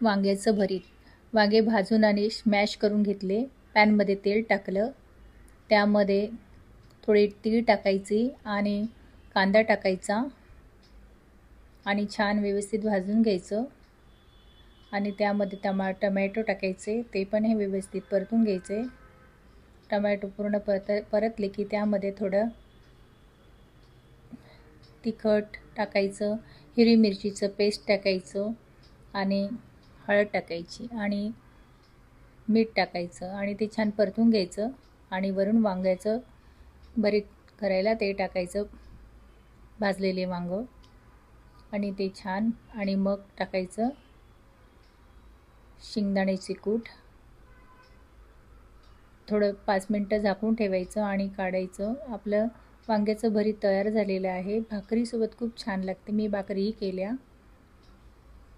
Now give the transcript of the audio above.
वांग्याचं भरीत. वांगे भाजून आणि स्मॅश करून घेतले. पॅनमध्ये तेल टाकलं, त्यामध्ये थोडी तीळ टाकायची आणि कांदा टाकायचा आणि छान व्यवस्थित भाजून घ्यायचं आणि त्यामध्ये टमॅटो टाकायचे, ते पण हे व्यवस्थित परतून घ्यायचे. टमॅटो पूर्ण परतले की त्यामध्ये थोडं तिखट टाकायचं, हिरवी मिरचीचं पेस्ट टाकायचं आणि हळद टाकायची आणि मीठ टाकायचं आणि ते छान परतून घ्यायचं आणि वरून वांग्याचं भरीत करायला ते टाकायचं, भाजलेले वांगं, आणि ते छान. आणि मग टाकायचं शेंगदाण्याचे कूट. थोडं 5 मिनटं झाकून ठेवायचं आणि काढायचं. आपलं वांग्याचं भरीत तयार झालेलं आहे. भाकरीसोबत खूप छान लागते. मी भाकरीही केल्या.